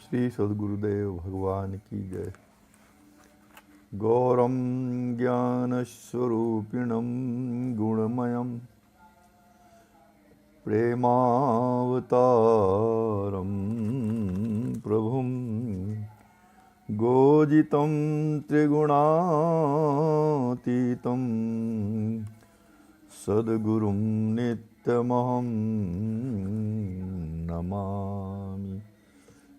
श्री सद्गुरुदेव भगवान की जय। गौरम ज्ञानस्वरूपिणं गुणमयं प्रेमावतारं प्रभुं गोजितं त्रिगुणातीतं सद्गुरुं नित्यमहं नमामि।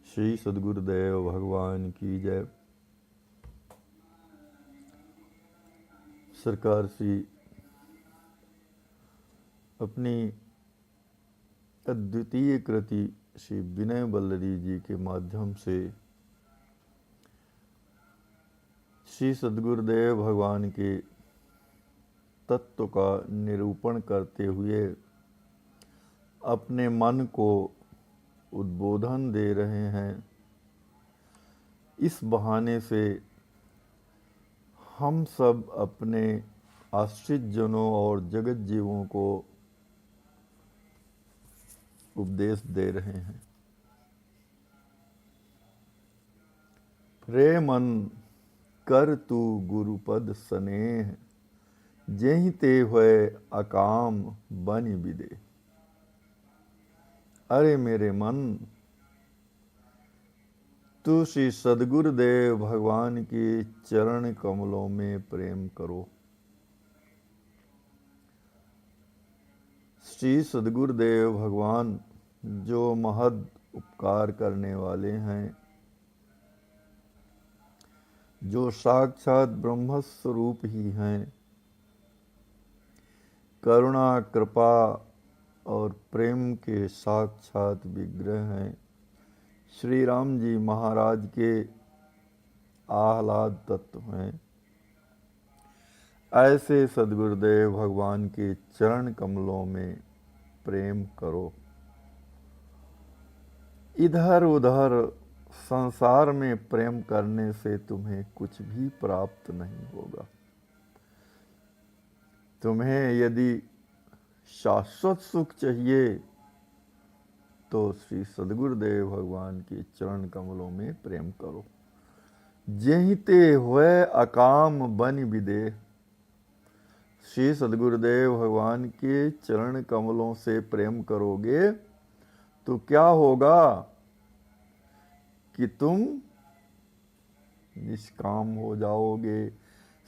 श्री सद्गुरुदेव भगवान की जय। सरकार श्री अपनी अद्वितीय कृति श्री विनय बल्लरी जी के माध्यम से श्री सद्गुरुदेव भगवान के तत्व का निरूपण करते हुए अपने मन को उद्बोधन दे रहे हैं। इस बहाने से हम सब अपने आश्रित जनों और जगत जीवों को उपदेश दे रहे हैं। रे मन कर तू गुरुपद स्नेह, जेहि ते हुए अकाम बनि बिदे। अरे मेरे मन, तू श्री सद्गुरुदेव भगवान के चरण कमलों में प्रेम करो। श्री सद्गुरुदेव भगवान जो महद उपकार करने वाले हैं, जो साक्षात ब्रह्म स्वरूप ही हैं, करुणा कृपा और प्रेम के साक्षात विग्रह हैं, श्री राम जी महाराज के आह्लाद तत्व हैं। ऐसे सद्गुरुदेव भगवान के चरण कमलों में प्रेम करो। इधर उधर संसार में प्रेम करने से तुम्हें कुछ भी प्राप्त नहीं होगा। तुम्हें यदि शाश्वत सुख चाहिए तो श्री सद्गुरुदेव भगवान के चरण कमलों में प्रेम करो। जेहि ते हुए अकाम बनि बिदे। श्री सद्गुरुदेव भगवान के चरण कमलों से प्रेम करोगे तो क्या होगा कि तुम निष्काम हो जाओगे।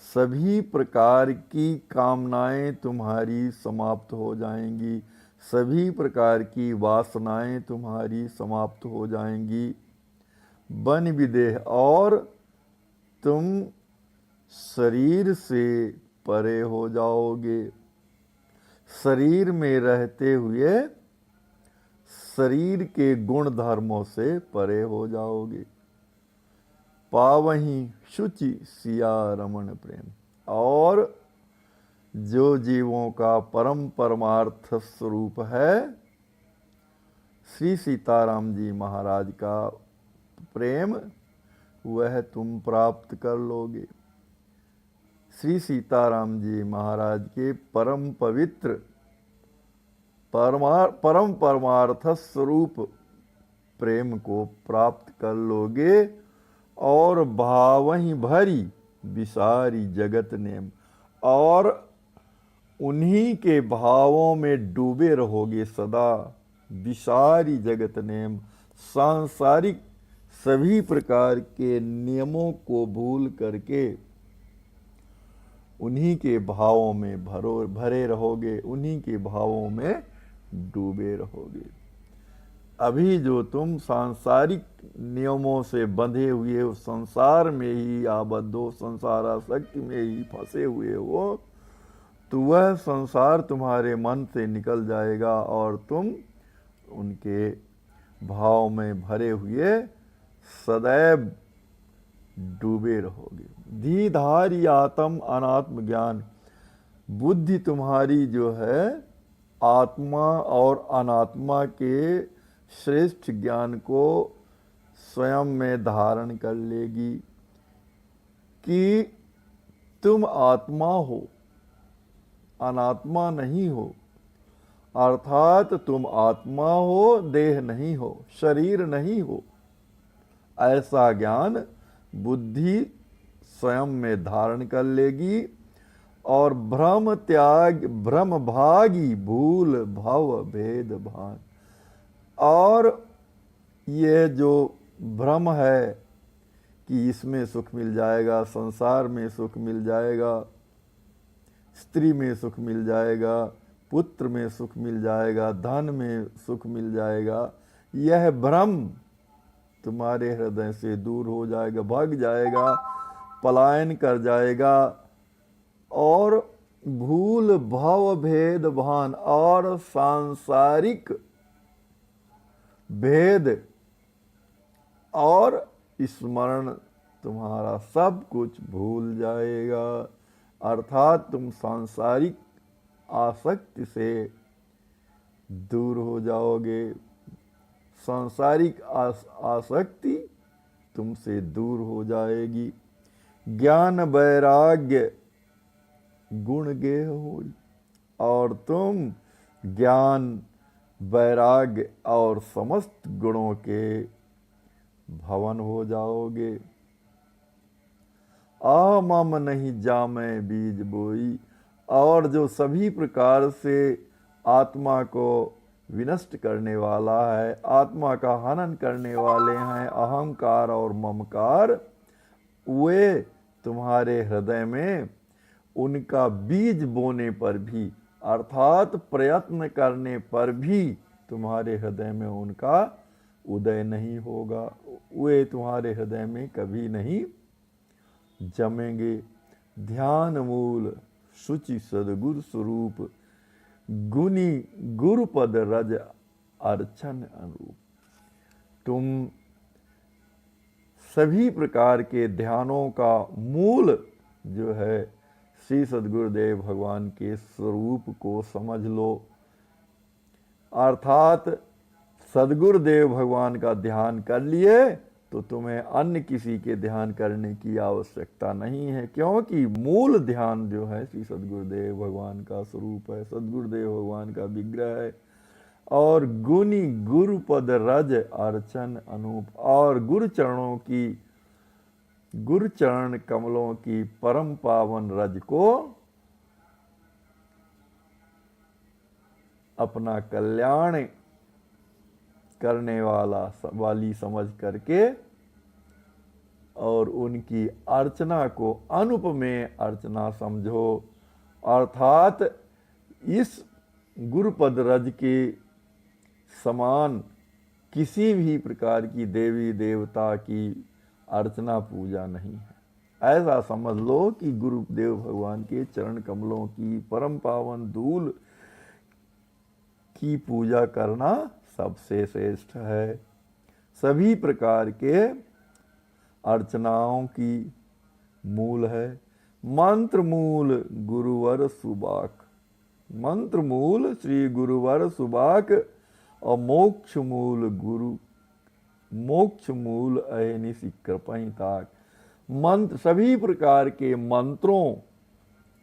सभी प्रकार की कामनाएं तुम्हारी समाप्त हो जाएंगी, सभी प्रकार की वासनाएं तुम्हारी समाप्त हो जाएंगी। बन विदेह, और तुम शरीर से परे हो जाओगे। शरीर में रहते हुए शरीर के गुण धर्मों से परे हो जाओगे। पावहीं शुचि सिया रमण प्रेम। और जो जीवों का परम परमार्थ स्वरूप है, श्री सीताराम जी महाराज का प्रेम, वह तुम प्राप्त कर लोगे। श्री सीताराम जी महाराज के परम पवित्र परम परमार्थ स्वरूप प्रेम को प्राप्त कर लोगे। और भावहीं भरी विसारी जगत नेम, और उन्हीं के भावों में डूबे रहोगे सदा। विसारी जगत नेम, सांसारिक सभी प्रकार के नियमों को भूल करके उन्हीं के भावों में भरे रहोगे, उन्हीं के भावों में डूबे रहोगे। अभी जो तुम सांसारिक नियमों से बंधे हुए हो, संसार में ही आबद्ध हो, संसारासक्ति में ही फंसे हुए हो, तो वह संसार तुम्हारे मन से निकल जाएगा और तुम उनके भाव में भरे हुए सदैव डूबे रहोगे। धीधारी आत्म अनात्म ज्ञान, बुद्धि तुम्हारी जो है आत्मा और अनात्मा के श्रेष्ठ ज्ञान को स्वयं में धारण कर लेगी कि तुम आत्मा हो, अनात्मा नहीं हो। अर्थात तुम आत्मा हो, देह नहीं हो, शरीर नहीं हो। ऐसा ज्ञान बुद्धि स्वयं में धारण कर लेगी और भ्रम त्याग, भ्रम भागी भूल भव भेद भान। और ये जो भ्रम है कि इसमें सुख मिल जाएगा, संसार में सुख मिल जाएगा, स्त्री में सुख मिल जाएगा, पुत्र में सुख मिल जाएगा, धन में सुख मिल जाएगा, यह भ्रम तुम्हारे हृदय से दूर हो जाएगा, भाग जाएगा, पलायन कर जाएगा। और भूल भव भेद भान, और सांसारिक भेद और स्मरण तुम्हारा सब कुछ भूल जाएगा। अर्थात तुम सांसारिक आसक्ति से दूर हो जाओगे, सांसारिक आसक्ति तुमसे दूर हो जाएगी। ज्ञान वैराग्य गुण गेह होई, और तुम ज्ञान वैराग्य और समस्त गुणों के भवन हो जाओगे। मम नहीं जामै बीज बोई, और जो सभी प्रकार से आत्मा को विनष्ट करने वाला है, आत्मा का हनन करने वाले हैं अहंकार और ममकार, वे तुम्हारे हृदय में उनका बीज बोने पर भी, अर्थात प्रयत्न करने पर भी तुम्हारे हृदय में उनका उदय नहीं होगा, वे तुम्हारे हृदय में कभी नहीं जमेंगे। ध्यान मूल शुचि सदगुरु स्वरूप, गुनी गुरुपद रज अर्चन अनुरूप। तुम सभी प्रकार के ध्यानों का मूल जो है श्री सद्गुरुदेव भगवान के स्वरूप को समझ लो। अर्थात सद्गुरुदेव भगवान का ध्यान कर लिए तो तुम्हें अन्य किसी के ध्यान करने की आवश्यकता नहीं है, क्योंकि मूल ध्यान जो है श्री सद्गुरुदेव भगवान का स्वरूप है, सद्गुरुदेव भगवान का विग्रह है। और गुनी गुरुपद रज अर्चन अनूप, और गुरु चरण कमलों की परम पावन रज को अपना कल्याण करने वाली समझ करके और उनकी अर्चना को अनुपमेय अर्चना समझो। अर्थात इस गुरुपद रज के समान किसी भी प्रकार की देवी देवता की अर्चना पूजा नहीं है। ऐसा समझ लो कि गुरुदेव भगवान के चरण कमलों की परम पावन धूल की पूजा करना सबसे श्रेष्ठ है। सभी प्रकार के अर्चनाओं की मूल है मंत्र मूल गुरुवर सुबाक, मंत्र मूल श्री गुरुवर सुबाक, और मोक्ष मूल अहनिशि कृपहि ताक। मंत्र सभी प्रकार के मंत्रों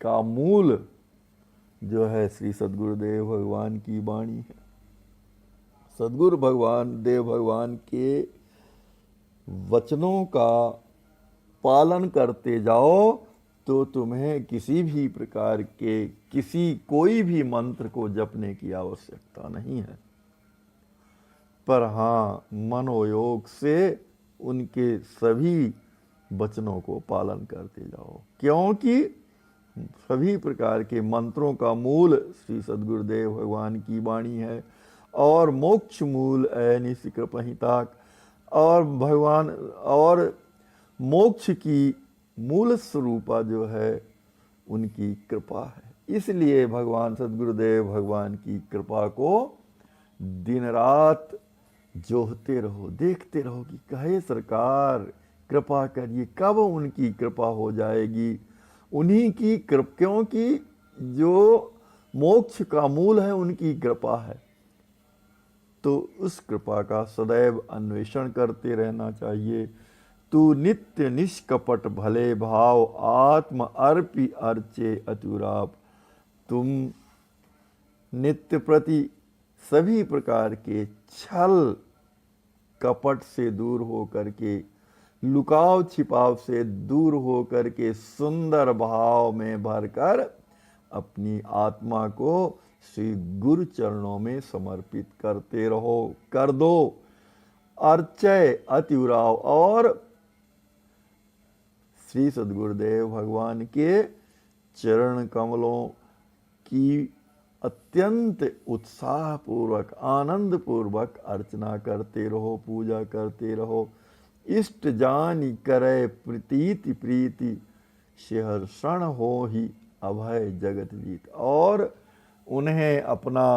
का मूल जो है श्री सद्गुरुदेव भगवान की वाणी है। सद्गुरु भगवान देव भगवान के वचनों का पालन करते जाओ तो तुम्हें किसी भी प्रकार के कोई भी मंत्र को जपने की आवश्यकता नहीं है। पर हाँ, मनोयोग से उनके सभी वचनों को पालन करते जाओ, क्योंकि सभी प्रकार के मंत्रों का मूल श्री सद्गुरुदेव भगवान की वाणी है। और मोक्ष मूल अहनिशि कृपहि ताक, और भगवान और मोक्ष की मूल स्वरूपा जो है उनकी कृपा है। इसलिए भगवान सद्गुरुदेव भगवान की कृपा को दिन रात जोहते रहो, देखते रहो कि कहे सरकार कृपा करिए, कब उनकी कृपा हो जाएगी। उन्हीं की कृपा, क्योंकि जो मोक्ष का मूल है उनकी कृपा है, तो उस कृपा का सदैव अन्वेषण करते रहना चाहिए। तू नित्य निष्कपट भले भाव, आत्म अर्पि अर्चे अतुराप। तुम नित्य प्रति सभी प्रकार के छल कपट से दूर हो करके, लुकाव छिपाव से दूर हो करके सुंदर भाव में भरकर अपनी आत्मा को श्री गुरु चरणों में समर्पित करते रहो, कर दो। अर्चय अतिउराव और श्री सद्गुरुदेव भगवान के चरण कमलों की अत्यंत उत्साह पूर्वक, आनंद पूर्वक अर्चना करते रहो, पूजा करते रहो। इष्ट जानि करे प्रीति प्रीति, सहर्षण हो ही अभय जगत जीत। और उन्हें अपना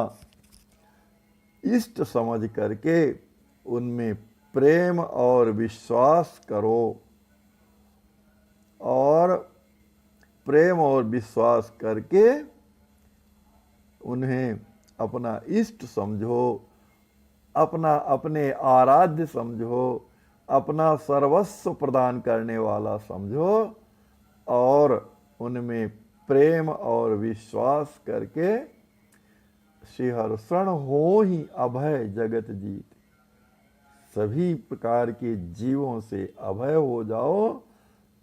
इष्ट समझ करके उनमें प्रेम और विश्वास करो, और प्रेम और विश्वास करके उन्हें अपना इष्ट समझो, अपने आराध्य समझो, अपना सर्वस्व प्रदान करने वाला समझो, और उनमें प्रेम और विश्वास करके सहर्षण हो ही अभय जगत जीत। सभी प्रकार के जीवों से अभय हो जाओ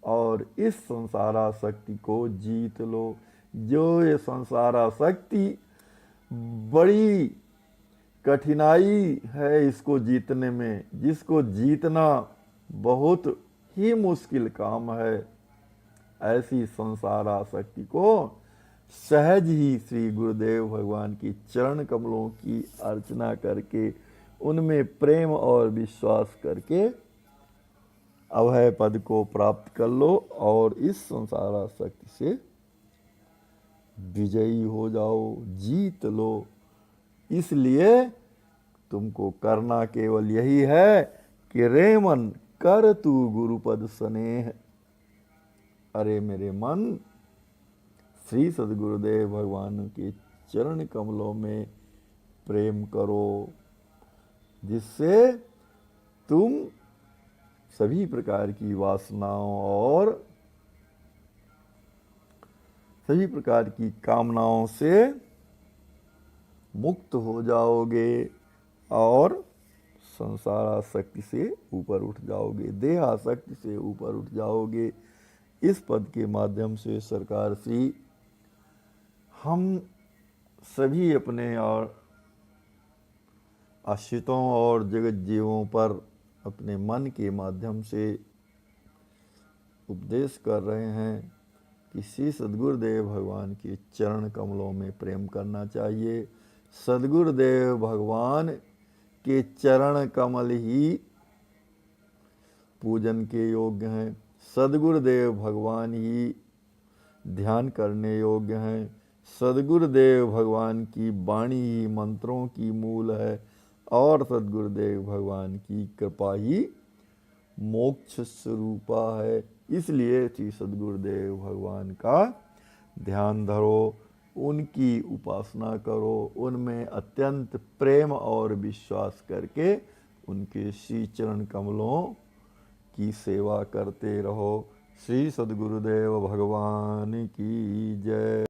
और इस संसारासक्ति को जीत लो। जो ये संसारासक्ति बड़ी कठिनाई है इसको जीतने में, जिसको जीतना बहुत ही मुश्किल काम है, ऐसी संसारासक्ति को सहज ही श्री गुरुदेव भगवान की चरण कमलों की अर्चना करके, उनमें प्रेम और विश्वास करके अभय पद को प्राप्त कर लो और इस संसारासक्ति से विजयी हो जाओ, जीत लो। इसलिए तुमको करना केवल यही है कि रे मन कर तू गुरुपद स्नेह। अरे मेरे मन, श्री सद्गुरुदेव भगवान के चरण कमलों में प्रेम करो, जिससे तुम सभी प्रकार की वासनाओं और सभी प्रकार की कामनाओं से मुक्त हो जाओगे और संसारासक्ति से ऊपर उठ जाओगे, देहासक्ति से ऊपर उठ जाओगे। इस पद के माध्यम से सरकार श्री हम सभी अपने और आश्रितों और जगत जीवों पर अपने मन के माध्यम से उपदेश कर रहे हैं कि श्री सद्गुरुदेव भगवान के चरण कमलों में प्रेम करना चाहिए। सद्गुरुदेव भगवान के चरण कमल ही पूजन के योग्य हैं। सद्गुरुदेव भगवान ही ध्यान करने योग्य हैं। सद्गुरुदेव भगवान की वाणी ही मंत्रों की मूल है और सद्गुरुदेव भगवान की कृपा ही मोक्ष स्वरूपा है। इसलिए श्री सद्गुरुदेव भगवान का ध्यान धरो, उनकी उपासना करो, उनमें अत्यंत प्रेम और विश्वास करके उनके श्री चरण कमलों की सेवा करते रहो। श्री सद्गुरुदेव भगवान की जय।